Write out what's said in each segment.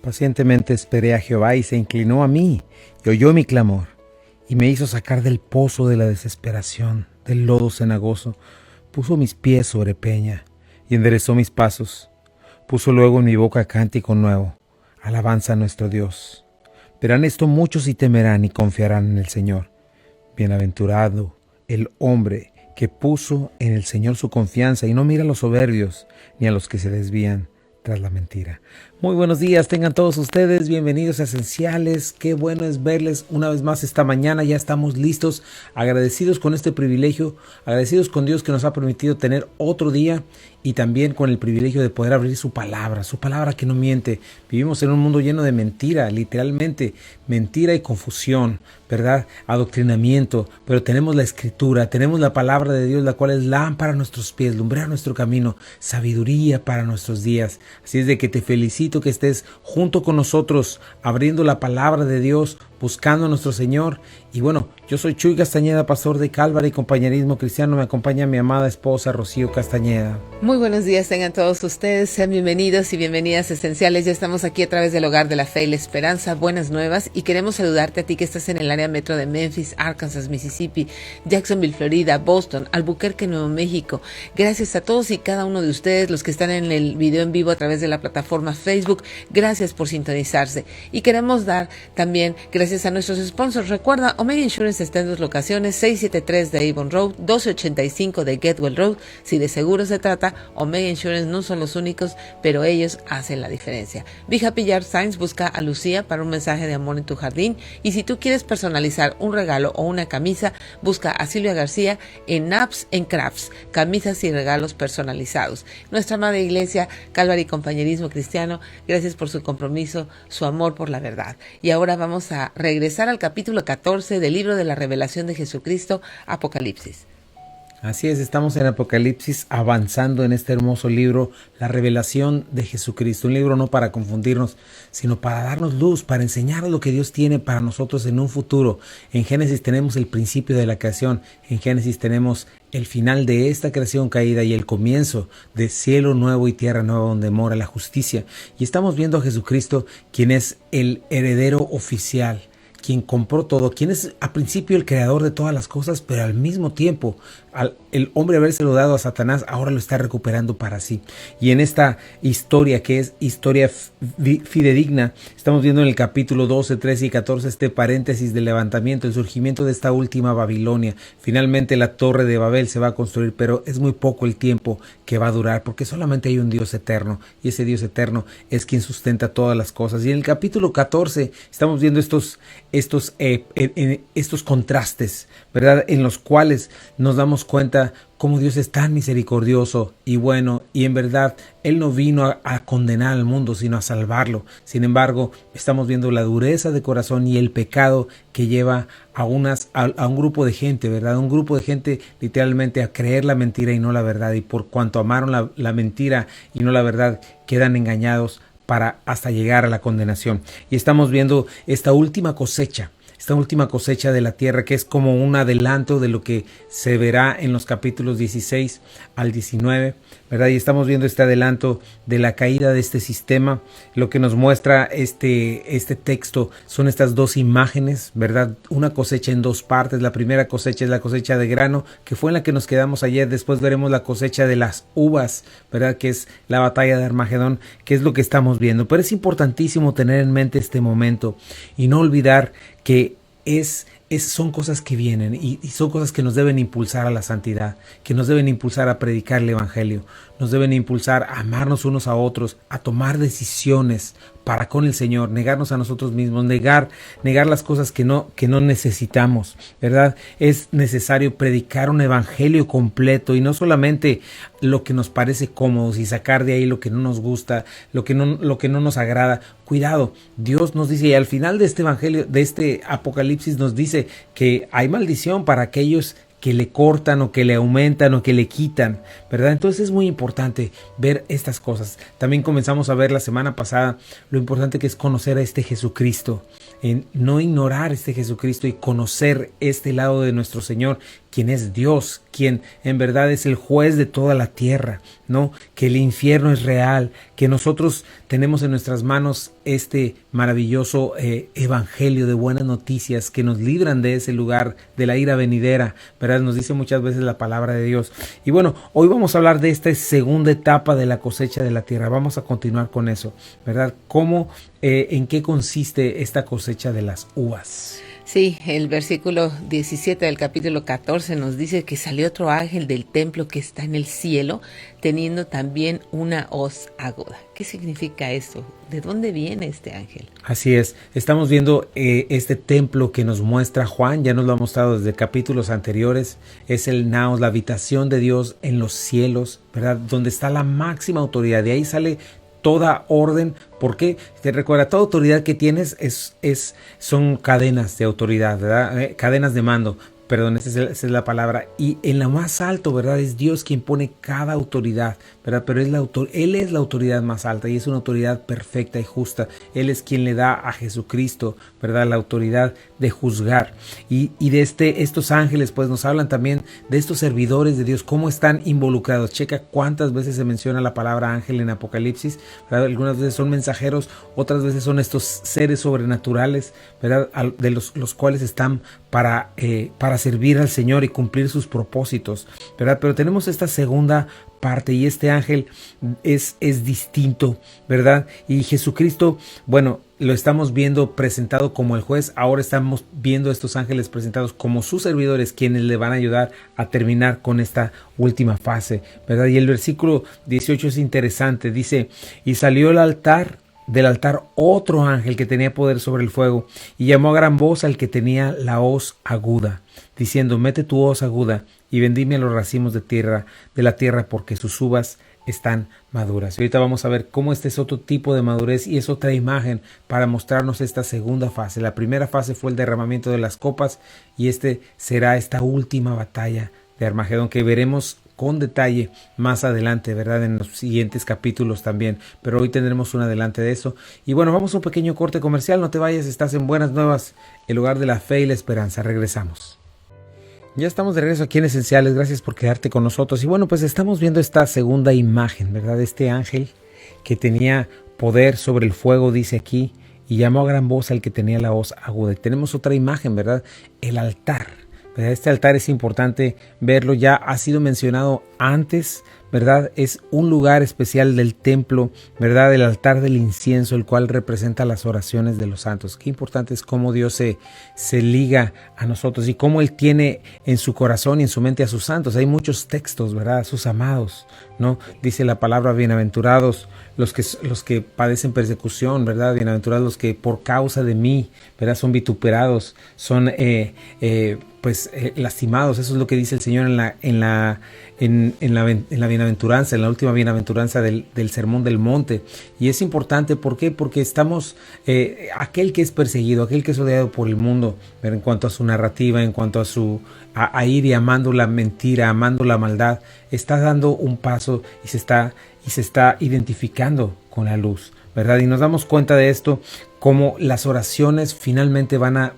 Pacientemente esperé a Jehová y se inclinó a mí y oyó mi clamor y me hizo sacar del pozo de la desesperación, del lodo cenagoso. Puso mis pies sobre peña y enderezó mis pasos. Puso luego en mi boca cántico nuevo, alabanza a nuestro Dios. Verán esto muchos y temerán y confiarán en el Señor. Bienaventurado el hombre que puso en el Señor su confianza y no mira a los soberbios ni a los que se desvían tras la mentira. Muy buenos días, tengan todos ustedes, bienvenidos a Esenciales. Qué bueno es verles una vez más esta mañana. Ya estamos listos, agradecidos con este privilegio, agradecidos con Dios que nos ha permitido tener otro día y también con el privilegio de poder abrir su palabra que no miente. Vivimos en un mundo lleno de mentira, literalmente mentira y confusión, ¿verdad? Adoctrinamiento, pero tenemos la Escritura, tenemos la palabra de Dios, la cual es lámpara a nuestros pies, lumbrera nuestro camino, sabiduría para nuestros días. Así es de que te felicito que estés junto con nosotros, abriendo la palabra de Dios, buscando a nuestro Señor. Y bueno, yo soy Chuy Castañeda, pastor de Calvary y Compañerismo Cristiano. Me acompaña mi amada esposa Rocío Castañeda. Muy buenos días tengan todos ustedes, sean bienvenidos y bienvenidas Esenciales. Ya estamos aquí a través del Hogar de la Fe y la Esperanza, buenas nuevas, y queremos saludarte a ti que estás en el área metro de Memphis, Arkansas, Mississippi, Jacksonville, Florida, Boston, Albuquerque, Nuevo México. Gracias a todos y cada uno de ustedes, los que están en el video en vivo a través de la plataforma Facebook, gracias por sintonizarse. Y queremos dar también gracias a nuestros sponsors. Recuerda, Omega Insurance está en dos locaciones, 673 de Avon Road, 1285 de Getwell Road. Si de seguro se trata, Omega Insurance no son los únicos, pero ellos hacen la diferencia. Be Happy Yard Signs busca a Lucía para un mensaje de amor en tu jardín. Y si tú quieres personalizar un regalo o una camisa, busca a Silvia García en Naps and Crafts, camisas y regalos personalizados. Nuestra amada iglesia, Calvary y Compañerismo Cristiano, gracias por su compromiso, su amor por la verdad. Y ahora vamos a regresar al capítulo 14 del libro de la revelación de Jesucristo, Apocalipsis. Así es, estamos en Apocalipsis avanzando en este hermoso libro, la revelación de Jesucristo. Un libro no para confundirnos, sino para darnos luz, para enseñar lo que Dios tiene para nosotros en un futuro. En Génesis tenemos el principio de la creación, en Génesis tenemos el final de esta creación caída y el comienzo de cielo nuevo y tierra nueva donde mora la justicia. Y estamos viendo a Jesucristo, quien es el heredero oficial, quien compró todo, quien es a principio el creador de todas las cosas, pero al mismo tiempo, el hombre habérselo dado a Satanás, ahora lo está recuperando para sí. Y en esta historia, que es historia fidedigna, estamos viendo en el capítulo 12, 13 y 14 este paréntesis del levantamiento, el surgimiento de esta última Babilonia. Finalmente la torre de Babel se va a construir, pero es muy poco el tiempo que va a durar, porque solamente hay un Dios eterno, y ese Dios eterno es quien sustenta todas las cosas. Y en el capítulo 14 estamos viendo estos contrastes, ¿verdad? En los cuales nos damos cuenta cómo Dios es tan misericordioso y bueno, y en verdad Él no vino a condenar al mundo, sino a salvarlo. Sin embargo, estamos viendo la dureza de corazón y el pecado que lleva a un grupo de gente, ¿verdad? Un grupo de gente literalmente a creer la mentira y no la verdad, y por cuanto amaron la mentira y no la verdad, quedan engañados para hasta llegar a la condenación. Y estamos viendo esta última cosecha de la tierra, que es como un adelanto de lo que se verá en los capítulos 16 al 19, ¿verdad? Y estamos viendo este adelanto de la caída de este sistema. Lo que nos muestra este texto son estas dos imágenes, ¿verdad? Una cosecha en dos partes. La primera cosecha es la cosecha de grano, que fue en la que nos quedamos ayer. Después veremos la cosecha de las uvas, ¿verdad? Que es la batalla de Armagedón, que es lo que estamos viendo. Pero es importantísimo tener en mente este momento y no olvidar que son cosas que vienen y son cosas que nos deben impulsar a la santidad, que nos deben impulsar a predicar el evangelio, nos deben impulsar a amarnos unos a otros, a tomar decisiones para con el Señor, negarnos a nosotros mismos, negar las cosas que no necesitamos, ¿verdad? Es necesario predicar un evangelio completo y no solamente lo que nos parece cómodo y sacar de ahí lo que no nos gusta, lo que no nos agrada. Cuidado, Dios nos dice, y al final de este evangelio, de este Apocalipsis, nos dice que hay maldición para aquellos que le cortan o que le aumentan o que le quitan, ¿verdad? Entonces es muy importante ver estas cosas. También comenzamos a ver la semana pasada lo importante que es conocer a este Jesucristo, en no ignorar este Jesucristo y conocer este lado de nuestro Señor, quien es Dios, quien en verdad es el juez de toda la tierra, ¿no? Que el infierno es real, que nosotros tenemos en nuestras manos este maravilloso evangelio de buenas noticias que nos libran de ese lugar de la ira venidera, ¿verdad? Nos dice muchas veces la palabra de Dios. Y bueno, hoy vamos a hablar de esta segunda etapa de la cosecha de la tierra. Vamos a continuar con eso, ¿verdad? ¿Cómo, en qué consiste esta cosecha de las uvas? Sí, el versículo 17 del capítulo 14 nos dice que salió otro ángel del templo que está en el cielo, teniendo también una hoz aguda. ¿Qué significa esto? ¿De dónde viene este ángel? Así es, estamos viendo este templo que nos muestra Juan, ya nos lo ha mostrado desde capítulos anteriores, es el naos, la habitación de Dios en los cielos, ¿verdad? Donde está la máxima autoridad, de ahí sale toda orden, porque te recuerda, toda autoridad que tienes son cadenas de autoridad, ¿verdad? Cadenas de mando, perdón, esa es la palabra, y en lo más alto, ¿verdad? Es Dios quien pone cada autoridad, ¿verdad? Pero Él es la autoridad más alta y es una autoridad perfecta y justa. Él es quien le da a Jesucristo, ¿verdad? La autoridad de juzgar. Y de estos ángeles, pues nos hablan también de estos servidores de Dios, cómo están involucrados. Checa cuántas veces se menciona la palabra ángel en Apocalipsis, ¿verdad? Algunas veces son mensajeros, otras veces son estos seres sobrenaturales, ¿verdad? De los cuales están para servir al Señor y cumplir sus propósitos, ¿verdad? Pero tenemos esta segunda parte y este ángel es distinto, ¿verdad? Y Jesucristo, bueno, lo estamos viendo presentado como el juez, ahora estamos viendo a estos ángeles presentados como sus servidores, quienes le van a ayudar a terminar con esta última fase, ¿verdad? Y el versículo 18 es interesante, dice, y salió del altar otro ángel que tenía poder sobre el fuego y llamó a gran voz al que tenía la hoz aguda, diciendo, mete tu hoz aguda y vendime a los racimos de la tierra porque sus uvas están maduras. Y ahorita vamos a ver cómo este es otro tipo de madurez y es otra imagen para mostrarnos esta segunda fase. La primera fase fue el derramamiento de las copas y será esta última batalla de Armagedón que veremos con detalle más adelante, ¿verdad? En los siguientes capítulos también, pero hoy tendremos un adelante de eso. Y bueno, vamos a un pequeño corte comercial, no te vayas, estás en Buenas Nuevas, el lugar de la fe y la esperanza. Regresamos. Ya estamos de regreso aquí en Esenciales, gracias por quedarte con nosotros. Y bueno, pues estamos viendo esta segunda imagen, ¿verdad? Este ángel que tenía poder sobre el fuego, dice aquí, y llamó a gran voz al que tenía la hoz aguda. Y tenemos otra imagen, ¿verdad? El altar. Este altar es importante verlo, ya ha sido mencionado antes, ¿verdad? Es un lugar especial del templo, ¿verdad? El altar del incienso, el cual representa las oraciones de los santos. Qué importante es cómo Dios se liga a nosotros y cómo Él tiene en su corazón y en su mente a sus santos. Hay muchos textos, ¿verdad? A sus amados, ¿no? Dice la palabra, bienaventurados los que padecen persecución, ¿verdad? Bienaventurados los que por causa de mí, ¿verdad? Son vituperados, son lastimados. Eso es lo que dice el Señor en la bienaventuranza, en la última bienaventuranza del Sermón del Monte. Y es importante, ¿por qué? Porque estamos, aquel que es perseguido, aquel que es odiado por el mundo, en cuanto a su narrativa, en cuanto a ir y amando la mentira, amando la maldad, está dando un paso y se está identificando con la luz, ¿verdad? Y nos damos cuenta de esto, como las oraciones finalmente van a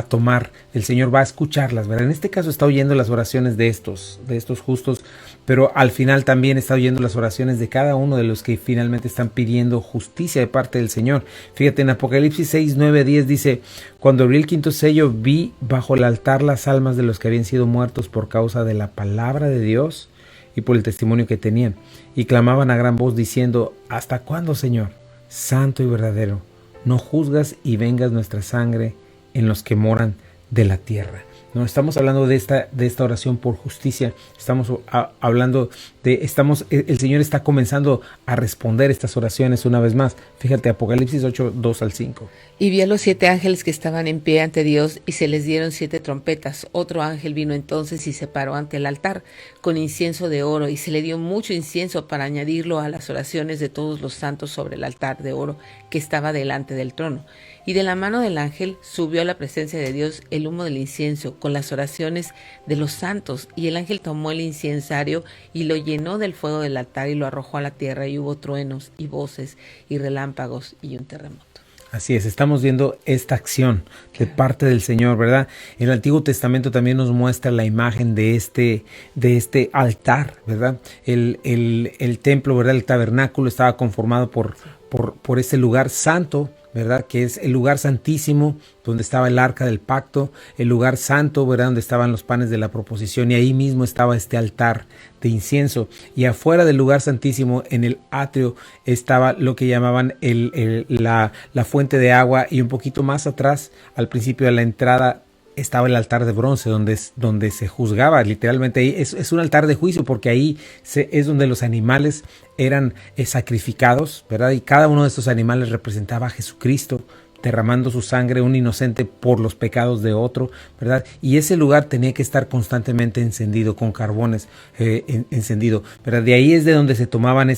tomar, el Señor va a escucharlas, ¿verdad? En este caso está oyendo las oraciones de estos justos, pero al final también está oyendo las oraciones de cada uno de los que finalmente están pidiendo justicia de parte del Señor. Fíjate, en Apocalipsis 6, 9, 10 dice, cuando abrí el quinto sello, vi bajo el altar las almas de los que habían sido muertos por causa de la palabra de Dios y por el testimonio que tenían, y clamaban a gran voz diciendo, ¿hasta cuándo, Señor, santo y verdadero, no juzgas y vengas nuestra sangre en los que moran de la tierra? No estamos hablando de esta oración por justicia, estamos hablando el Señor está comenzando a responder estas oraciones una vez más. Fíjate, Apocalipsis 8, 2 al 5. Y vi a los 7 ángeles que estaban en pie ante Dios y se les dieron 7 trompetas. Otro ángel vino entonces y se paró ante el altar con incienso de oro y se le dio mucho incienso para añadirlo a las oraciones de todos los santos sobre el altar de oro que estaba delante del trono. Y de la mano del ángel subió a la presencia de Dios el humo del incienso con las oraciones de los santos. Y el ángel tomó el incensario y lo llenó del fuego del altar y lo arrojó a la tierra, y hubo truenos y voces y relámpagos y un terremoto. Así es, estamos viendo esta acción de parte del Señor, ¿verdad? El Antiguo Testamento también nos muestra la imagen de este altar, ¿verdad? El templo, ¿verdad? El tabernáculo estaba conformado por este lugar santo, ¿verdad? Que es el lugar santísimo, donde estaba el arca del pacto, el lugar santo, ¿verdad? Donde estaban los panes de la proposición, y ahí mismo estaba este altar de incienso. Y afuera del lugar santísimo, en el atrio, estaba lo que llamaban la fuente de agua, y un poquito más atrás, al principio de la entrada, estaba el altar de bronce donde se juzgaba, literalmente ahí es un altar de juicio, porque ahí es donde los animales eran sacrificados, ¿verdad? Y cada uno de estos animales representaba a Jesucristo derramando su sangre, un inocente por los pecados de otro, ¿verdad? Y ese lugar tenía que estar constantemente encendido con carbones encendido, ¿verdad? De ahí es de donde se tomaban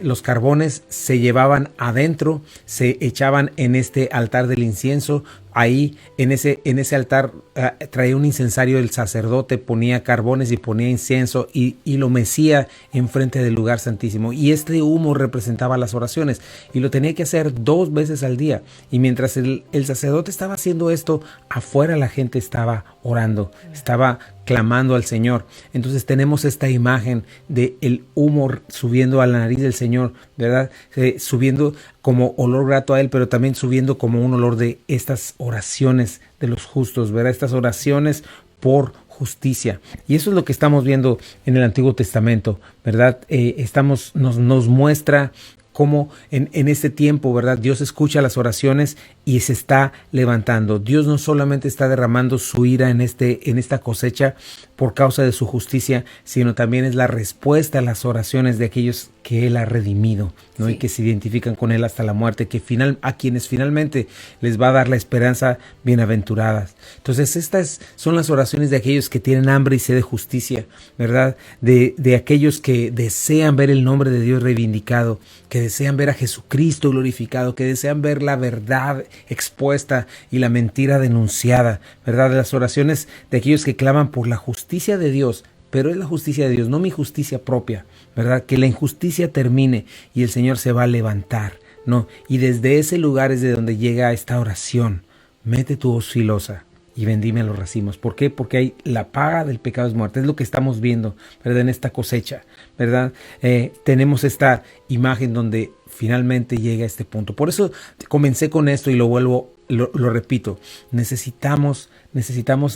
los carbones, se llevaban adentro, se echaban en este altar del incienso. Ahí en ese altar traía un incensario el sacerdote, ponía carbones y ponía incienso y lo mecía enfrente del lugar santísimo. Y este humo representaba las oraciones y lo tenía que hacer 2 veces al día. Y mientras el sacerdote estaba haciendo esto, afuera la gente estaba orando, estaba clamando al Señor. Entonces tenemos esta imagen de el humo subiendo a la nariz del Señor, ¿verdad? Subiendo como olor grato a Él, pero también subiendo como un olor de estas oraciones de los justos, ¿verdad? Estas oraciones por justicia. Y eso es lo que estamos viendo en el Antiguo Testamento, ¿verdad? Nos muestra cómo en este tiempo, ¿verdad? Dios escucha las oraciones y se está levantando. Dios no solamente está derramando su ira en esta cosecha por causa de su justicia, sino también es la respuesta a las oraciones de aquellos que Él ha redimido, ¿no? Sí. Y que se identifican con Él hasta la muerte, a quienes finalmente les va a dar la esperanza bienaventuradas. Entonces estas son las oraciones de aquellos que tienen hambre y sed de justicia, ¿verdad? De aquellos que desean ver el nombre de Dios reivindicado, que desean ver a Jesucristo glorificado, que desean ver la verdad expuesta y la mentira denunciada, ¿verdad? Las oraciones de aquellos que claman por la justicia de Dios, pero es la justicia de Dios, no mi justicia propia, ¿verdad? Que la injusticia termine y el Señor se va a levantar, ¿no? Y desde ese lugar es de donde llega esta oración: mete tu hoz filosa y vendime a los racimos. ¿Por qué? Porque hay la paga del pecado es muerte. Es lo que estamos viendo, ¿verdad? En esta cosecha, ¿verdad? Tenemos esta imagen donde finalmente llega este punto. Por eso comencé con esto y lo repito. Necesitamos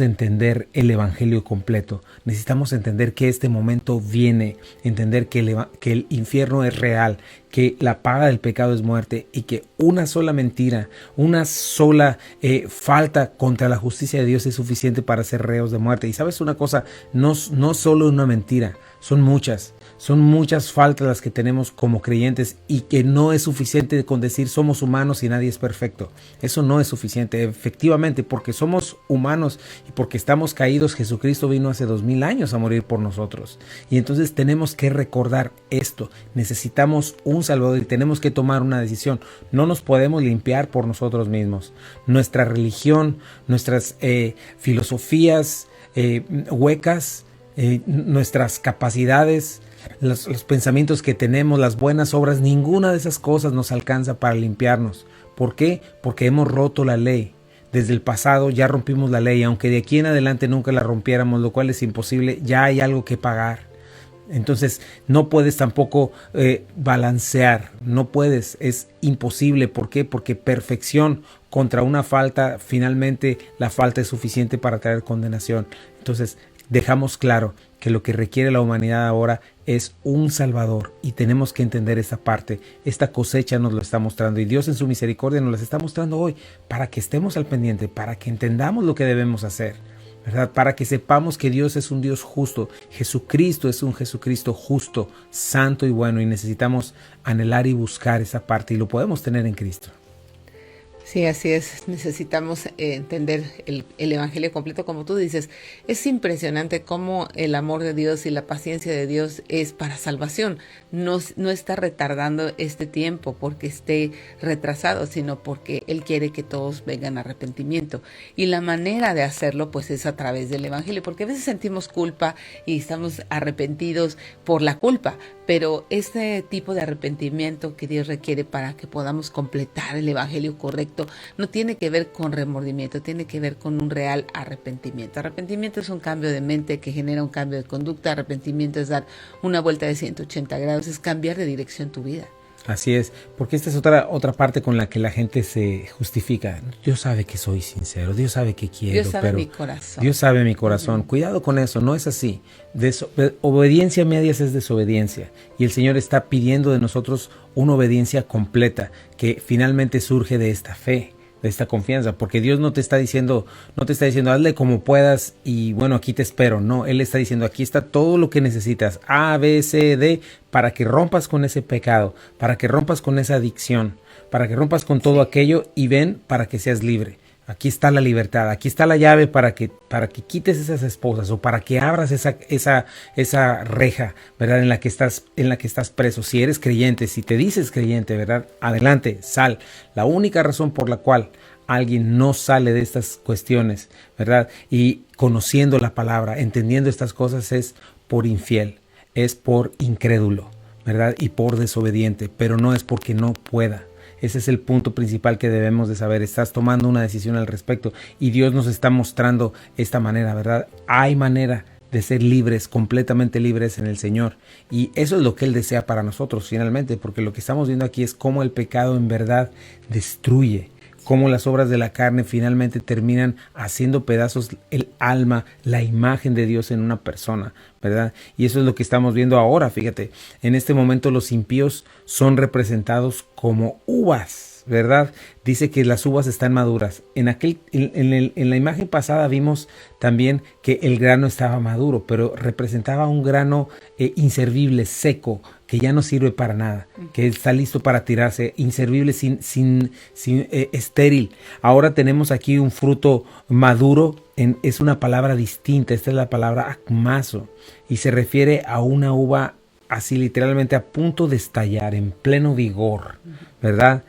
entender el evangelio completo. Necesitamos entender que este momento viene, entender que el infierno es real, que la paga del pecado es muerte y que una sola mentira, una sola falta contra la justicia de Dios es suficiente para ser reos de muerte. Y sabes una cosa, no solo una mentira, son muchas faltas las que tenemos como creyentes, y que no es suficiente con decir somos humanos y nadie es perfecto. Eso no es suficiente, efectivamente, porque somos humanos y porque estamos caídos. Jesucristo vino hace 2000 años a morir por nosotros, y entonces tenemos que recordar esto. Necesitamos un Salvador y tenemos que tomar una decisión. No nos podemos limpiar por nosotros mismos. Nuestra religión, nuestras filosofías huecas, nuestras capacidades, los pensamientos que tenemos, las buenas obras, ninguna de esas cosas nos alcanza para limpiarnos. ¿Por qué? Porque hemos roto la ley. Desde el pasado ya rompimos la ley, aunque de aquí en adelante nunca la rompiéramos, lo cual es imposible. Ya hay algo que pagar. Entonces no puedes tampoco balancear, no puedes, es imposible. ¿Por qué? Porque perfección contra una falta, finalmente la falta es suficiente para traer condenación. Entonces dejamos claro que lo que requiere la humanidad ahora es un Salvador, y tenemos que entender esa parte. Esta cosecha nos lo está mostrando, y Dios en su misericordia nos las está mostrando hoy para que estemos al pendiente, para que entendamos lo que debemos hacer, ¿verdad? Para que sepamos que Dios es un Dios justo. Jesucristo es un Jesucristo justo, santo y bueno, y necesitamos anhelar y buscar esa parte, y lo podemos tener en Cristo. Sí, así es. Necesitamos entender el evangelio completo, como tú dices. Es impresionante cómo el amor de Dios y la paciencia de Dios es para salvación. No está retardando este tiempo porque esté retrasado, sino porque Él quiere que todos vengan a arrepentimiento. Y la manera de hacerlo, pues, es a través del evangelio, porque a veces sentimos culpa y estamos arrepentidos por la culpa, Pero este tipo de arrepentimiento que Dios requiere para que podamos completar el evangelio correcto no tiene que ver con remordimiento, tiene que ver con un real arrepentimiento. Arrepentimiento es un cambio de mente que genera un cambio de conducta. Arrepentimiento es dar una vuelta de 180 grados, es cambiar de dirección tu vida. Así es, porque esta es otra parte con la que la gente se justifica. Dios sabe que soy sincero, Dios sabe que quiero, Dios sabe pero mi corazón. Dios sabe mi corazón. Cuidado con eso, no es así. Obediencia a medias es desobediencia, y el Señor está pidiendo de nosotros una obediencia completa que finalmente surge de esta fe, de esta confianza, porque Dios no te está diciendo, hazle como puedas y bueno, aquí te espero. No, Él está diciendo, aquí está todo lo que necesitas, A, B, C, D, para que rompas con ese pecado, para que rompas con esa adicción, para que rompas con todo aquello y ven para que seas libre. Aquí está la libertad, aquí está la llave para que quites esas esposas o para que abras esa reja, ¿verdad? En la que estás preso. Si eres creyente, si te dices creyente, ¿verdad? Adelante, sal. La única razón por la cual alguien no sale de estas cuestiones, ¿verdad? Y conociendo la palabra, entendiendo estas cosas, es por infiel, es por incrédulo, ¿verdad? Y por desobediente, pero no es porque no pueda. Ese es el punto principal que debemos de saber. Estás tomando una decisión al respecto y Dios nos está mostrando esta manera, ¿verdad? Hay manera de ser libres, completamente libres en el Señor. Y eso es lo que Él desea para nosotros finalmente, porque lo que estamos viendo aquí es cómo el pecado en verdad destruye, cómo las obras de la carne finalmente terminan haciendo pedazos el alma, la imagen de Dios en una persona, ¿verdad? Y eso es lo que estamos viendo ahora, fíjate. En este momento los impíos son representados como uvas, ¿verdad? Dice que las uvas están maduras. En la imagen pasada vimos también que el grano estaba maduro, pero representaba un grano inservible, seco, que ya no sirve para nada, que está listo para tirarse, inservible, estéril. Ahora tenemos aquí un fruto maduro, es una palabra distinta. Esta es la palabra acmazo y se refiere a una uva así literalmente a punto de estallar, en pleno vigor, ¿verdad?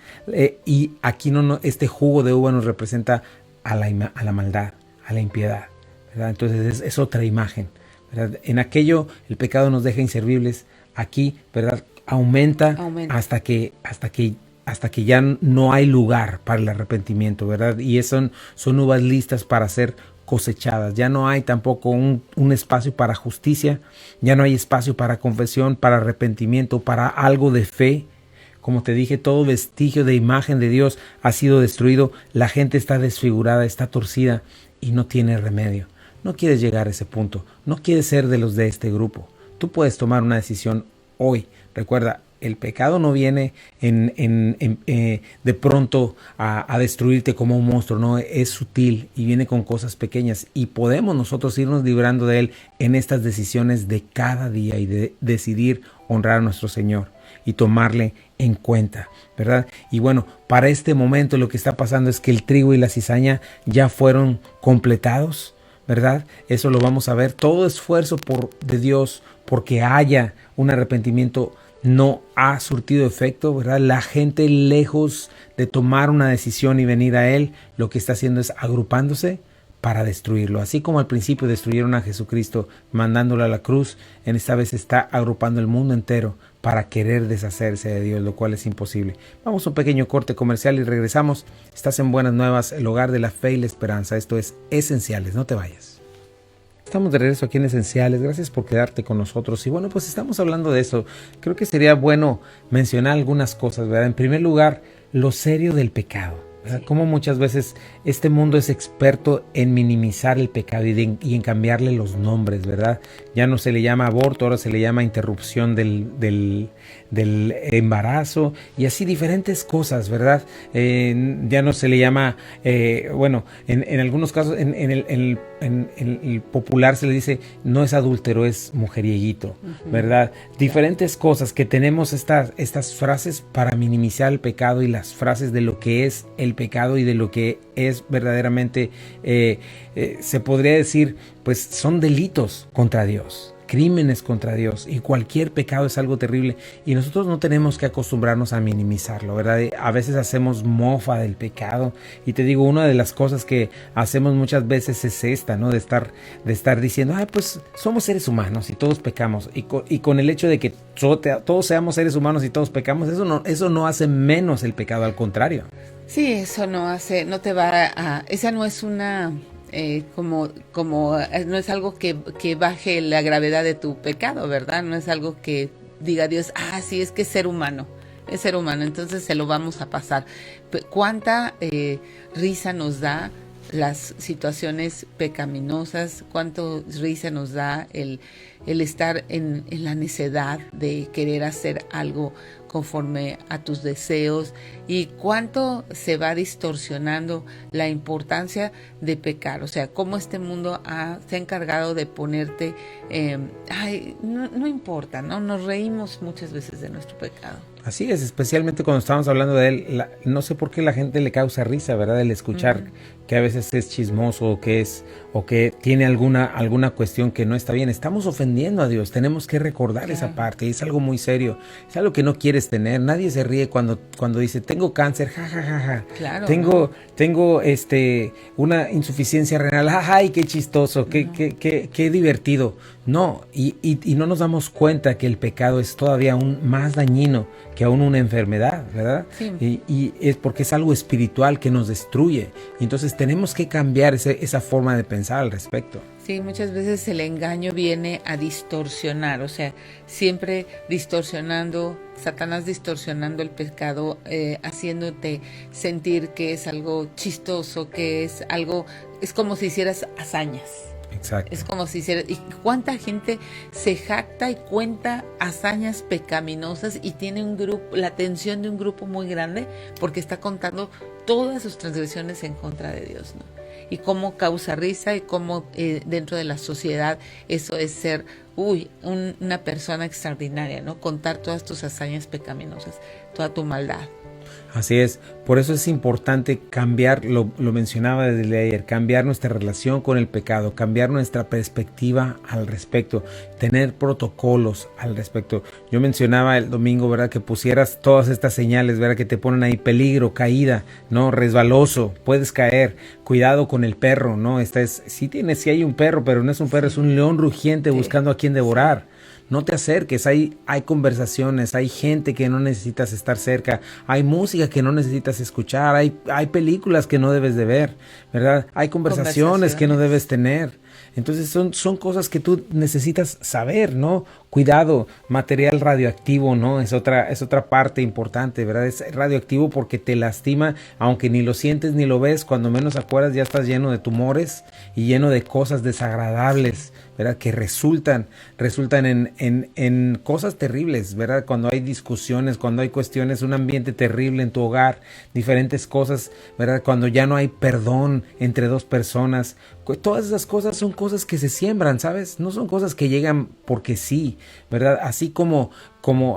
Y aquí este jugo de uva nos representa a la maldad, a la impiedad, ¿verdad? Entonces es otra imagen, ¿verdad? En aquello el pecado nos deja inservibles. Aquí, ¿verdad? Aumenta. hasta que ya no hay lugar para el arrepentimiento, ¿verdad? Y son uvas listas para ser cosechadas. Ya no hay tampoco un espacio para justicia, ya no hay espacio para confesión, para arrepentimiento, para algo de fe. Como te dije, todo vestigio de imagen de Dios ha sido destruido. La gente está desfigurada, está torcida y no tiene remedio. No quieres llegar a ese punto, no quieres ser de los de este grupo. Tú puedes tomar una decisión hoy. Recuerda, el pecado no viene de pronto a destruirte como un monstruo, no, es sutil y viene con cosas pequeñas y podemos nosotros irnos librando de él en estas decisiones de cada día y de decidir honrar a nuestro Señor y tomarle en cuenta, ¿verdad? Y bueno, para este momento lo que está pasando es que el trigo y la cizaña ya fueron completados, ¿verdad? Eso lo vamos a ver. Todo esfuerzo de Dios porque haya un arrepentimiento no ha surtido efecto, ¿verdad? La gente, lejos de tomar una decisión y venir a Él, lo que está haciendo es agrupándose para destruirlo. Así como al principio destruyeron a Jesucristo mandándolo a la cruz, en esta vez está agrupando el mundo entero para querer deshacerse de Dios, lo cual es imposible. Vamos a un pequeño corte comercial y regresamos. Estás en Buenas Nuevas, el hogar de la fe y la esperanza. Esto es Esenciales, no te vayas. Estamos de regreso aquí en Esenciales, gracias por quedarte con nosotros. Y bueno, pues estamos hablando de eso. Creo que sería bueno mencionar algunas cosas, ¿verdad? En primer lugar, lo serio del pecado, ¿verdad? Sí. Como muchas veces este mundo es experto en minimizar el pecado y en cambiarle los nombres, ¿verdad? Ya no se le llama aborto, ahora se le llama interrupción del embarazo y así diferentes cosas, ¿verdad? Ya no se le llama, en algunos casos, en el popular se le dice no es adúltero, es mujerieguito, ¿verdad? Diferentes cosas que tenemos estas frases para minimizar el pecado y las frases de lo que es el pecado y de lo que es verdaderamente, se podría decir, pues son delitos contra Dios. crímenes contra Dios, y cualquier pecado es algo terrible, y nosotros no tenemos que acostumbrarnos a minimizarlo, ¿verdad? A veces hacemos mofa del pecado, y te digo, una de las cosas que hacemos muchas veces es esta, ¿no? De estar diciendo, pues somos seres humanos y todos pecamos, y con el hecho de que todos seamos seres humanos y todos pecamos, eso no hace menos el pecado, al contrario. Sí, eso no te va esa no es una, no es algo que baje la gravedad de tu pecado, ¿verdad? No es algo que diga Dios, sí, es que es ser humano, entonces se lo vamos a pasar. ¿Cuánta risa nos da las situaciones pecaminosas? ¿Cuánto risa nos da el estar en la necedad de querer hacer algo conforme a tus deseos? Y cuánto se va distorsionando la importancia de pecar. O sea, cómo este mundo se ha encargado de ponerte, no importa, ¿no? Nos reímos muchas veces de nuestro pecado. Así es, especialmente cuando estamos hablando de él, no sé por qué la gente le causa risa, ¿verdad? El escuchar que a veces es chismoso o que tiene alguna cuestión que no está bien. Estamos ofendiendo a Dios, tenemos que recordar esa parte, es algo muy serio, es algo que no quieres tener. Nadie se ríe cuando dice, tengo cáncer, jajajaja, claro, tengo una insuficiencia renal, ay, qué chistoso, qué divertido. No, y no nos damos cuenta que el pecado es todavía aún más dañino que aún una enfermedad, ¿verdad? Sí. Y es porque es algo espiritual que nos destruye. Entonces tenemos que cambiar esa forma de pensar al respecto. Sí, muchas veces el engaño viene a distorsionar, o sea, siempre distorsionando, Satanás distorsionando el pecado, haciéndote sentir que es algo chistoso, que es como si hicieras hazañas. Exacto. Es como si hiciera, y cuánta gente se jacta y cuenta hazañas pecaminosas y tiene la atención de un grupo muy grande porque está contando todas sus transgresiones en contra de Dios, ¿no? Y cómo causa risa y cómo dentro de la sociedad eso es ser una persona extraordinaria, ¿no? Contar todas tus hazañas pecaminosas, toda tu maldad. Así es, por eso es importante cambiar, lo mencionaba desde ayer, cambiar nuestra relación con el pecado, cambiar nuestra perspectiva al respecto, tener protocolos al respecto. Yo mencionaba el domingo, ¿verdad?, que pusieras todas estas señales, ¿verdad?, que te ponen ahí peligro, caída, ¿no?, resbaloso, puedes caer, cuidado con el perro, ¿no? Sí hay un perro, pero no es un perro, es un león rugiente buscando a quien devorar. No te acerques, hay conversaciones, hay gente que no necesitas estar cerca, hay música que no necesitas escuchar, hay películas que no debes de ver, ¿verdad? Hay conversaciones que no debes tener. Entonces son cosas que tú necesitas saber, ¿no? Cuidado, material radioactivo, ¿no? Es otra parte importante, ¿verdad? Es radioactivo porque te lastima, aunque ni lo sientes ni lo ves, cuando menos acuerdas ya estás lleno de tumores y lleno de cosas desagradables, ¿verdad? Que resultan en cosas terribles, ¿verdad? Cuando hay discusiones, cuando hay cuestiones, un ambiente terrible en tu hogar, diferentes cosas, ¿verdad? Cuando ya no hay perdón entre dos personas, todas esas cosas son cosas que se siembran, ¿sabes? No son cosas que llegan porque sí, ¿verdad? Así como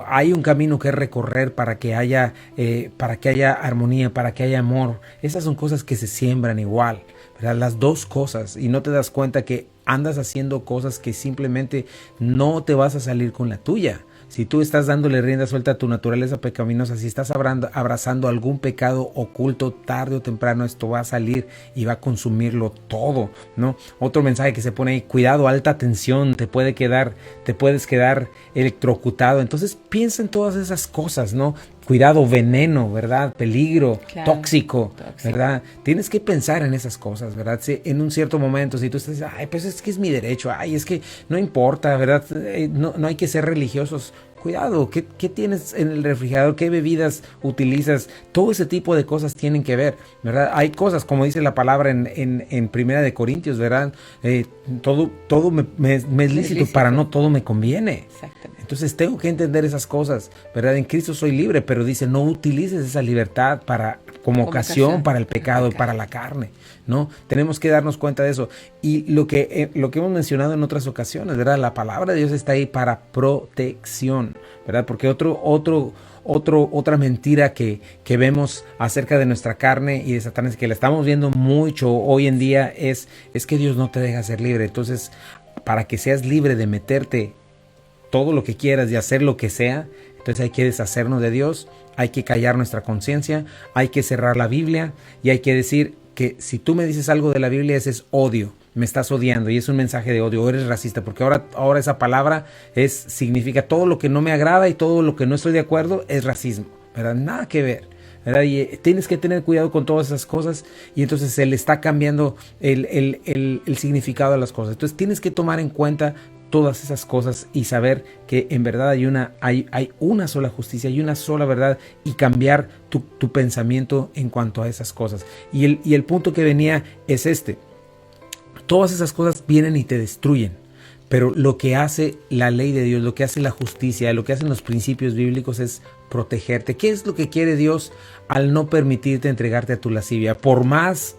hay un camino que recorrer para que haya armonía, para que haya amor, esas son cosas que se siembran igual, ¿verdad? Las dos cosas, y no te das cuenta que andas haciendo cosas que simplemente no te vas a salir con la tuya. Si tú estás dándole rienda suelta a tu naturaleza pecaminosa, si estás abrazando algún pecado oculto, tarde o temprano esto va a salir y va a consumirlo todo, ¿no? Otro mensaje que se pone ahí, cuidado, alta tensión, te puedes quedar electrocutado. Entonces piensa en todas esas cosas, ¿no? Cuidado, veneno, ¿verdad? Peligro, claro, tóxico, ¿verdad? Tienes que pensar en esas cosas, ¿verdad? Si en un cierto momento, si tú estás, pues es que es mi derecho, es que no importa, ¿verdad? No hay que ser religiosos. Cuidado, ¿qué tienes en el refrigerador? ¿Qué bebidas utilizas? Todo ese tipo de cosas tienen que ver, ¿verdad? Hay cosas, como dice la palabra en Primera de Corintios, ¿verdad? Todo me es lícito, para no todo me conviene. Exactamente. Entonces tengo que entender esas cosas, ¿verdad? En Cristo soy libre, pero dice, no utilices esa libertad como ocasión para el pecado y para la carne, ¿no? Tenemos que darnos cuenta de eso. Y lo que hemos mencionado en otras ocasiones, ¿verdad? La palabra de Dios está ahí para protección, ¿verdad? Porque otra mentira que vemos acerca de nuestra carne y de Satanás, que la estamos viendo mucho hoy en día, es que Dios no te deja ser libre. Entonces, para que seas libre de meterte todo lo que quieras y hacer lo que sea, entonces hay que deshacernos de Dios, hay que callar nuestra conciencia, hay que cerrar la Biblia y hay que decir que si tú me dices algo de la Biblia, ese es odio, me estás odiando y es un mensaje de odio, o eres racista, porque ahora esa palabra significa todo lo que no me agrada y todo lo que no estoy de acuerdo es racismo, ¿verdad? Nada que ver, ¿verdad? Y tienes que tener cuidado con todas esas cosas y entonces se le está cambiando el significado de las cosas. Entonces tienes que tomar en cuenta todas esas cosas y saber que en verdad hay una sola justicia, hay una sola verdad y cambiar tu pensamiento en cuanto a esas cosas. Y el punto que venía es todas esas cosas vienen y te destruyen, pero lo que hace la ley de Dios, lo que hace la justicia, lo que hacen los principios bíblicos es protegerte. ¿Qué es lo que quiere Dios al no permitirte entregarte a tu lascivia? Por más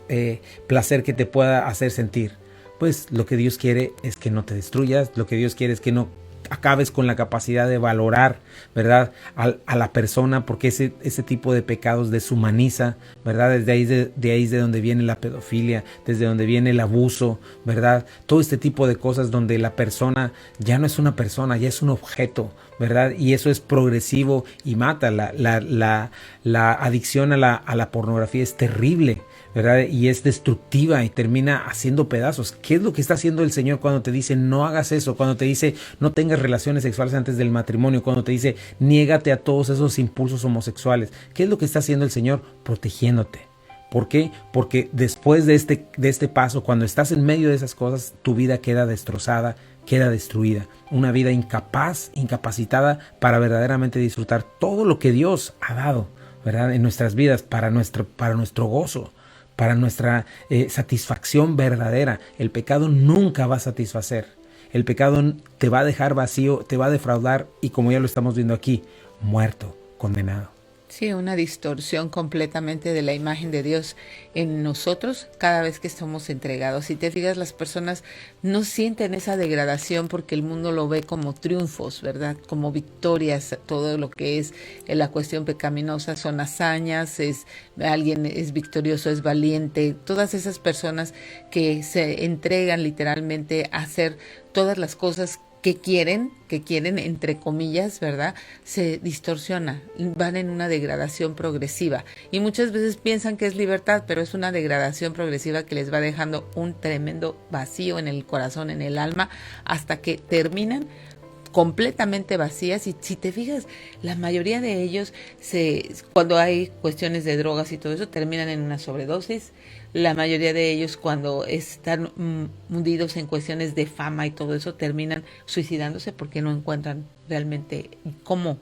placer que te pueda hacer sentir, pues lo que Dios quiere es que no te destruyas, lo que Dios quiere es que no acabes con la capacidad de valorar, ¿verdad? A la persona, porque ese tipo de pecados deshumaniza, ¿verdad? Desde ahí es de donde viene la pedofilia, desde donde viene el abuso, ¿verdad? Todo este tipo de cosas donde la persona ya no es una persona, ya es un objeto, ¿verdad? Y eso es progresivo y mata. La adicción a la pornografía es terrible, ¿verdad? Y es destructiva y termina haciendo pedazos. ¿Qué es lo que está haciendo el Señor cuando te dice no hagas eso? Cuando te dice no tengas relaciones sexuales antes del matrimonio, cuando te dice niégate a todos esos impulsos homosexuales. ¿Qué es lo que está haciendo el Señor? Protegiéndote. ¿Por qué? Porque después de este paso, cuando estás en medio de esas cosas, tu vida queda destrozada, queda destruida. Una vida incapacitada para verdaderamente disfrutar todo lo que Dios ha dado, ¿verdad? En nuestras vidas, para nuestro gozo, para nuestra satisfacción verdadera. El pecado nunca va a satisfacer. El pecado te va a dejar vacío, te va a defraudar y, como ya lo estamos viendo aquí, muerto, condenado. Sí, una distorsión completamente de la imagen de Dios en nosotros cada vez que estamos entregados. Si te fijas, las personas no sienten esa degradación porque el mundo lo ve como triunfos, ¿verdad? Como victorias. Todo lo que es la cuestión pecaminosa son hazañas, alguien es victorioso, es valiente. Todas esas personas que se entregan literalmente a hacer todas las cosas que quieren, entre comillas, ¿verdad? Se distorsiona, van en una degradación progresiva y muchas veces piensan que es libertad, pero es una degradación progresiva que les va dejando un tremendo vacío en el corazón, en el alma, hasta que terminan completamente vacías. Y si te fijas, la mayoría de ellos, cuando hay cuestiones de drogas y todo eso, terminan en una sobredosis. La mayoría de ellos, cuando están hundidos en cuestiones de fama y todo eso, terminan suicidándose porque no encuentran realmente cómo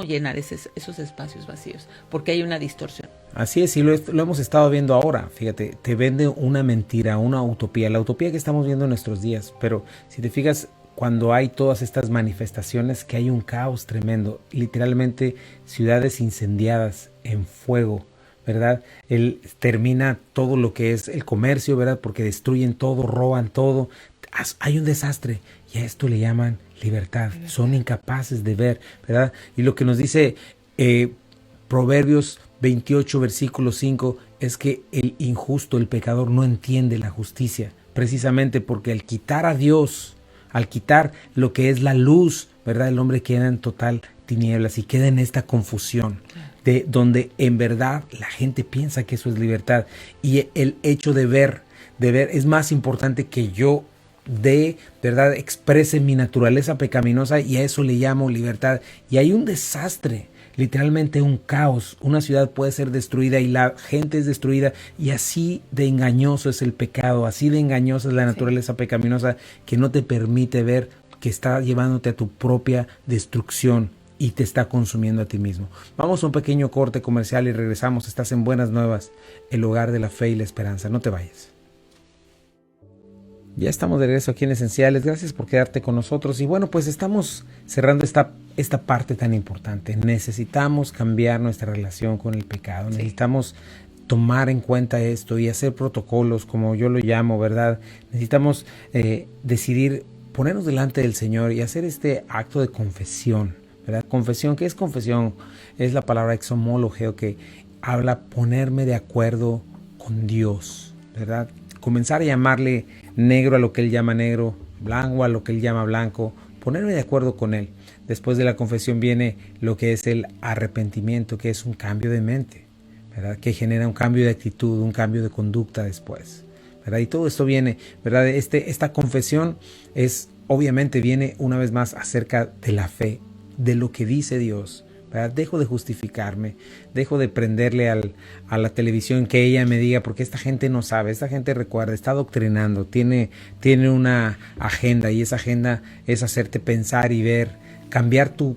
llenar esos espacios vacíos, porque hay una distorsión. Así es, y lo hemos estado viendo ahora. Fíjate, te vende una mentira, una utopía, la utopía que estamos viendo en nuestros días. Pero si te fijas, cuando hay todas estas manifestaciones, que hay un caos tremendo, literalmente ciudades incendiadas en fuego, ¿verdad? Termina todo lo que es el comercio, ¿verdad? Porque destruyen todo, roban todo. Hay un desastre y a esto le llaman libertad. Son incapaces de ver, ¿verdad? Y lo que nos dice Proverbios 28, versículo 5, es que el injusto, el pecador, no entiende la justicia, precisamente porque al quitar a Dios, al quitar lo que es la luz, ¿verdad? El hombre queda en total tinieblas y queda en esta confusión, de donde en verdad la gente piensa que eso es libertad, y el hecho de ver es más importante que yo ¿verdad? Exprese mi naturaleza pecaminosa, y a eso le llamo libertad. Y hay un desastre, literalmente un caos. Una ciudad puede ser destruida y la gente es destruida, y así de engañoso es el pecado, así de engañosa es la naturaleza pecaminosa, que no te permite ver que está llevándote a tu propia destrucción y te está consumiendo a ti mismo. Vamos a un pequeño corte comercial y regresamos. Estás en Buenas Nuevas, el hogar de la fe y la esperanza. No te vayas. Ya estamos de regreso aquí en Esenciales. Gracias por quedarte con nosotros. Y bueno, pues estamos cerrando esta parte tan importante. Necesitamos cambiar nuestra relación con el pecado. Sí. Necesitamos tomar en cuenta esto y hacer protocolos, como yo lo llamo, ¿verdad? Necesitamos decidir ponernos delante del Señor y hacer este acto de confesión, ¿verdad? Confesión, ¿qué es confesión? Es la palabra exomologeo, que habla ponerme de acuerdo con Dios, ¿verdad? Comenzar a llamarle negro a lo que Él llama negro, blanco, a lo que él llama blanco, ponerme de acuerdo con él. Después de la confesión viene lo que es el arrepentimiento, que es un cambio de mente, ¿verdad? Que genera un cambio de actitud, un cambio de conducta después, ¿verdad? Y todo esto viene, ¿verdad? Esta confesión obviamente viene una vez más acerca de la fe, de lo que dice Dios, ¿verdad? Dejo de justificarme, dejo de prenderle a la televisión que ella me diga, porque esta gente no sabe, esta gente recuerda, está adoctrinando, tiene una agenda, y esa agenda es hacerte pensar y ver, cambiar tu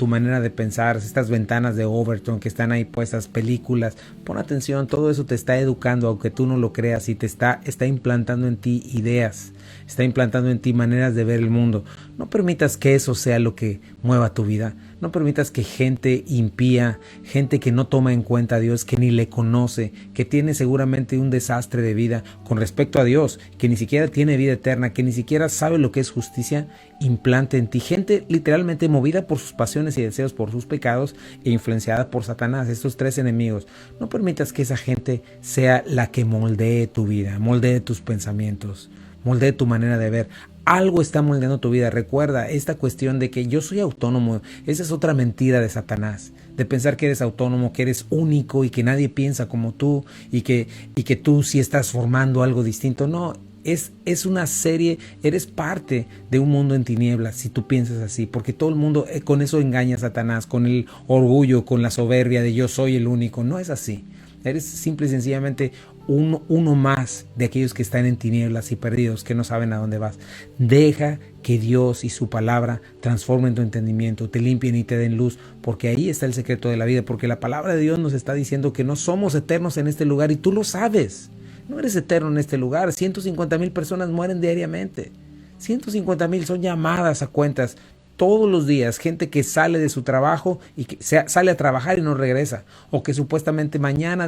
manera de pensar. Estas ventanas de Overton que están ahí puestas, películas, pon atención, todo eso te está educando, aunque tú no lo creas, y te está implantando en ti ideas, está implantando en ti maneras de ver el mundo. No permitas que eso sea lo que mueva tu vida. No permitas que gente impía, gente que no toma en cuenta a Dios, que ni le conoce, que tiene seguramente un desastre de vida con respecto a Dios, que ni siquiera tiene vida eterna, que ni siquiera sabe lo que es justicia, implante en ti. Gente literalmente movida por sus pasiones y deseos, por sus pecados, e influenciada por Satanás, estos tres enemigos. No permitas que esa gente sea la que moldee tu vida, moldee tus pensamientos, moldee tu manera de ver. Algo está moldeando tu vida. Recuerda esta cuestión de que yo soy autónomo. Esa es otra mentira de Satanás, de pensar que eres autónomo, que eres único y que nadie piensa como tú, y que tú sí estás formando algo distinto. No, es una serie, eres parte de un mundo en tinieblas si tú piensas así, porque todo el mundo con eso engaña a Satanás, con el orgullo, con la soberbia de yo soy el único. No es así. Eres simple y sencillamente uno más de aquellos que están en tinieblas y perdidos, que no saben a dónde vas. Deja que Dios y su palabra transformen tu entendimiento, te limpien y te den luz, porque ahí está el secreto de la vida, porque la palabra de Dios nos está diciendo que no somos eternos en este lugar, y tú lo sabes. No eres eterno en este lugar. 150,000 personas mueren diariamente. 150,000 son llamadas a cuentas todos los días, gente que sale de su trabajo y que sale a trabajar y no regresa, o que supuestamente mañana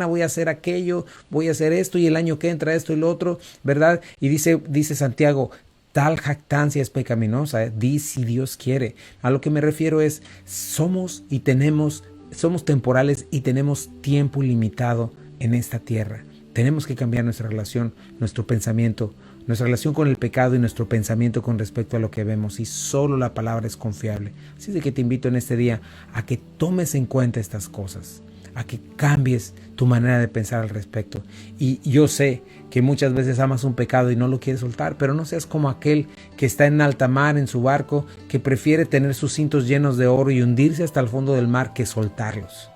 voy a hacer aquello, voy a hacer esto, y el año que entra esto y lo otro, ¿verdad? Y dice Santiago, tal jactancia es pecaminosa, di si Dios quiere. A lo que me refiero es, somos temporales y tenemos tiempo ilimitado en esta tierra. Tenemos que cambiar nuestra relación, nuestro pensamiento, nuestra relación con el pecado y nuestro pensamiento con respecto a lo que vemos, y solo la palabra es confiable. Así de que te invito en este día a que tomes en cuenta estas cosas, a que cambies tu manera de pensar al respecto. Y yo sé que muchas veces amas un pecado y no lo quieres soltar, pero no seas como aquel que está en alta mar en su barco, que prefiere tener sus cintos llenos de oro y hundirse hasta el fondo del mar que soltarlos.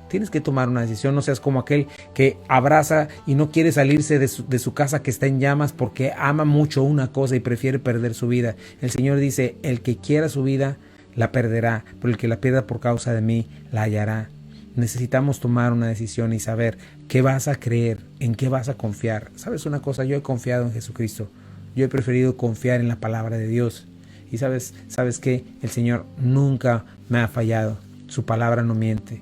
Tienes que tomar una decisión. No seas como aquel que abraza y no quiere salirse de su casa que está en llamas, porque ama mucho una cosa y prefiere perder su vida. El Señor dice, el que quiera su vida la perderá, pero el que la pierda por causa de mí la hallará. Necesitamos tomar una decisión y saber qué vas a creer, en qué vas a confiar. ¿Sabes una cosa? Yo he confiado en Jesucristo. Yo he preferido confiar en la palabra de Dios. Y ¿sabes qué? El Señor nunca me ha fallado. Su palabra no miente.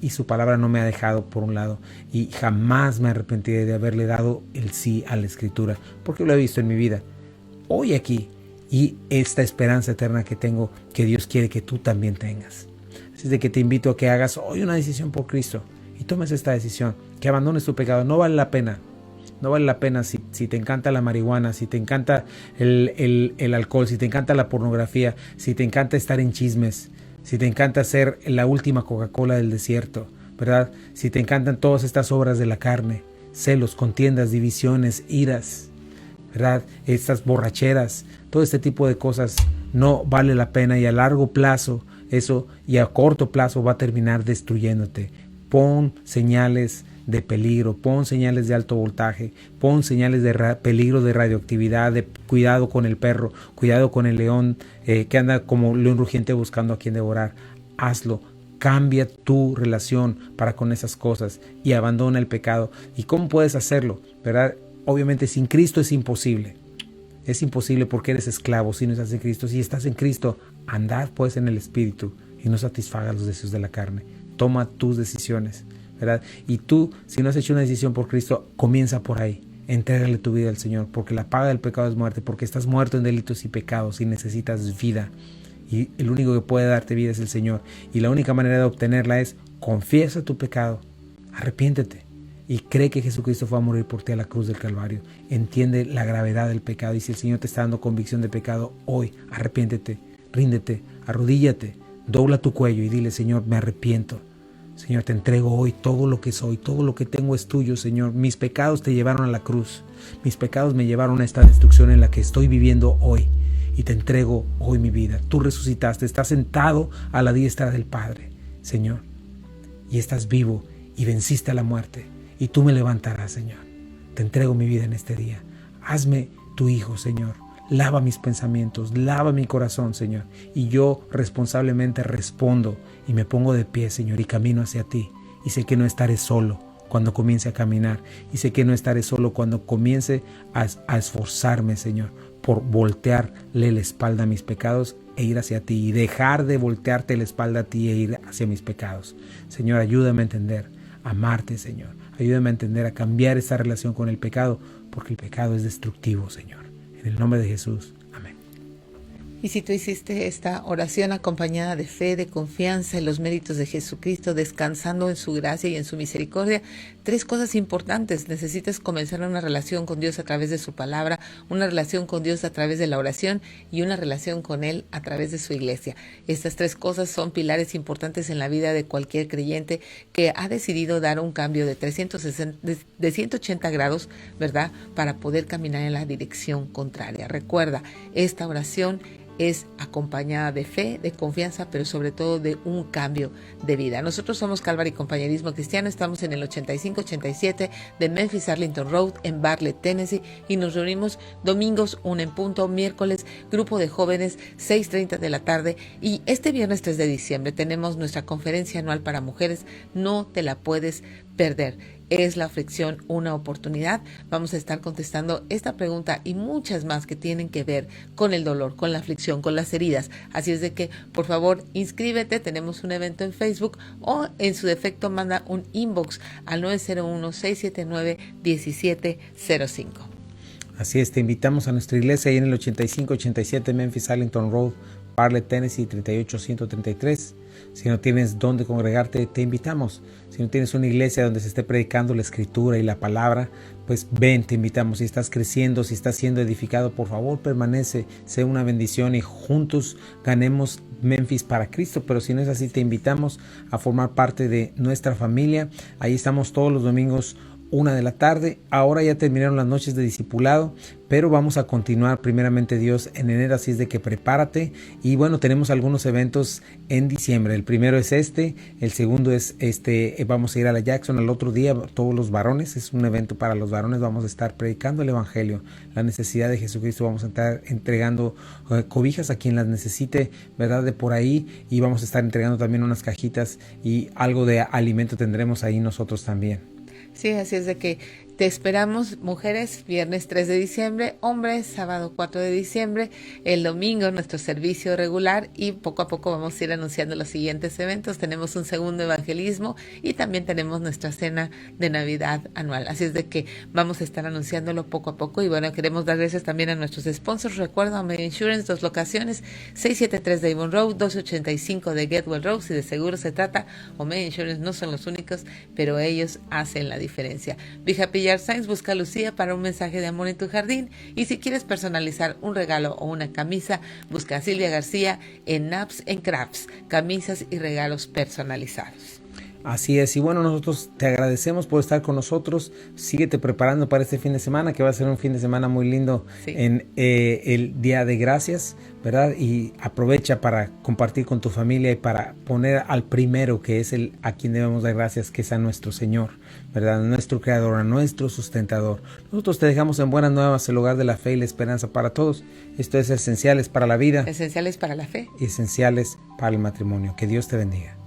Y su palabra no me ha dejado por un lado, y jamás me arrepentiré de haberle dado el sí a la Escritura, porque lo he visto en mi vida hoy aquí, y esta esperanza eterna que tengo, que Dios quiere que tú también tengas. Así es de que te invito a que hagas hoy una decisión por Cristo y tomes esta decisión, que abandones tu pecado. No vale la pena. No vale la pena si te encanta la marihuana, si te encanta el alcohol, si te encanta la pornografía, si te encanta estar en chismes, si te encanta ser la última Coca-Cola del desierto, ¿verdad? Si te encantan todas estas obras de la carne, celos, contiendas, divisiones, iras, ¿verdad? Estas borracheras, todo este tipo de cosas no vale la pena, y a largo plazo eso, y a corto plazo, va a terminar destruyéndote. Pon señales de peligro, pon señales de alto voltaje, pon señales de peligro de radioactividad, de cuidado con el perro, cuidado con el león que anda como león rugiente buscando a quien devorar. Hazlo, cambia tu relación para con esas cosas y abandona el pecado. ¿Y cómo puedes hacerlo? ¿Verdad? Obviamente sin Cristo es imposible. Es imposible porque eres esclavo si no estás en Cristo. Si estás en Cristo, andad pues en el Espíritu y no satisfagas los deseos de la carne. Toma tus decisiones, ¿verdad? Y tú, si no has hecho una decisión por Cristo, comienza por ahí. Entrégale tu vida al Señor, porque la paga del pecado es muerte, porque estás muerto en delitos y pecados y necesitas vida. Y el único que puede darte vida es el Señor. Y la única manera de obtenerla es: confiesa tu pecado, arrepiéntete y cree que Jesucristo fue a morir por ti a la cruz del Calvario. Entiende la gravedad del pecado, y si el Señor te está dando convicción de pecado, hoy arrepiéntete, ríndete, arrodíllate, dobla tu cuello y dile: Señor, me arrepiento. Señor, te entrego hoy todo lo que soy, todo lo que tengo es tuyo, Señor. Mis pecados te llevaron a la cruz, mis pecados me llevaron a esta destrucción en la que estoy viviendo hoy, y te entrego hoy mi vida. Tú resucitaste, estás sentado a la diestra del Padre, Señor, y estás vivo y venciste a la muerte, y tú me levantarás, Señor. Te entrego mi vida en este día. Hazme tu hijo, Señor. Lava mis pensamientos, lava mi corazón, Señor. Y yo responsablemente respondo y me pongo de pie, Señor, y camino hacia ti. Y sé que no estaré solo cuando comience a caminar. Y sé que no estaré solo cuando comience a esforzarme, Señor, por voltearle la espalda a mis pecados e ir hacia ti. Y dejar de voltearte la espalda a ti e ir hacia mis pecados. Señor, ayúdame a entender, a amarte, Señor. Ayúdame a entender, a cambiar esta relación con el pecado, porque el pecado es destructivo, Señor. En el nombre de Jesús. Amén. Y si tú hiciste esta oración acompañada de fe, de confianza en los méritos de Jesucristo, descansando en su gracia y en su misericordia, 3 cosas importantes. Necesitas comenzar una relación con Dios a través de su palabra, una relación con Dios a través de la oración y una relación con Él a través de su iglesia. Estas 3 cosas son pilares importantes en la vida de cualquier creyente que ha decidido dar un cambio de 180 grados, ¿verdad? Para poder caminar en la dirección contraria. Recuerda, esta oración es acompañada de fe, de confianza, pero sobre todo de un cambio de vida. Nosotros somos Calvary Compañerismo Cristiano, estamos en el 8587 de Memphis Arlington Road en Bartlett, Tennessee, y nos reunimos domingos 1 en punto, miércoles grupo de jóvenes 6:30 de la tarde, y este viernes 3 de diciembre tenemos nuestra conferencia anual para mujeres. No te la puedes perder. ¿Es la aflicción una oportunidad? Vamos a estar contestando esta pregunta y muchas más que tienen que ver con el dolor, con la aflicción, con las heridas. Así es de que, por favor, inscríbete. Tenemos un evento en Facebook, o en su defecto manda un inbox al 901-679-1705. Así es, te invitamos a nuestra iglesia ahí en el 8587 Memphis Arlington Road, Bartlett, Tennessee 38133. Si no tienes dónde congregarte, te invitamos. Si no tienes una iglesia donde se esté predicando la escritura y la palabra, pues ven, te invitamos. Si estás creciendo, si estás siendo edificado, por favor permanece, sea una bendición y juntos ganemos Memphis para Cristo. Pero si no es así, te invitamos a formar parte de nuestra familia. Ahí estamos todos los domingos 1 de la tarde. Ahora ya terminaron las noches de discipulado, pero vamos a continuar primeramente Dios en enero, así es de que prepárate. Y bueno, tenemos algunos eventos en diciembre. El primero es el segundo es vamos a ir a la Jackson al otro día, todos los varones, es un evento para los varones. Vamos a estar predicando el evangelio, la necesidad de Jesucristo. Vamos a estar entregando cobijas a quien las necesite, ¿verdad? De por ahí, y vamos a estar entregando también unas cajitas y algo de alimento tendremos ahí nosotros también. Sí, así es de que te esperamos, mujeres, viernes 3 de diciembre, hombres, sábado 4 de diciembre, el domingo nuestro servicio regular, y poco a poco vamos a ir anunciando los siguientes eventos. Tenemos un segundo evangelismo y también tenemos nuestra cena de Navidad anual. Así es de que vamos a estar anunciándolo poco a poco. Y bueno, queremos dar gracias también a nuestros sponsors. Recuerdo a May Insurance, 2 locaciones, 673 de Avon Road, 285 de Getwell Road. Si de seguro se trata, o May Insurance no son los únicos, pero ellos hacen la diferencia. Be Happy Yard Signs, busca a Lucía para un mensaje de amor en tu jardín. Y si quieres personalizar un regalo o una camisa, busca a Silvia García en Naps and Crafts, camisas y regalos personalizados. Así es, y bueno, nosotros te agradecemos por estar con nosotros. Síguete preparando para este fin de semana, que va a ser un fin de semana muy lindo, sí, en el Día de Gracias, ¿verdad? Y aprovecha para compartir con tu familia y para poner al primero, que es a quien debemos dar gracias, que es a nuestro Señor, ¿verdad? A nuestro Creador, a nuestro sustentador. Nosotros te dejamos en buenas nuevas, el hogar de la fe y la esperanza para todos. Esto es Esenciales para la Vida, Esenciales para la Fe y Esenciales para el Matrimonio. Que Dios te bendiga.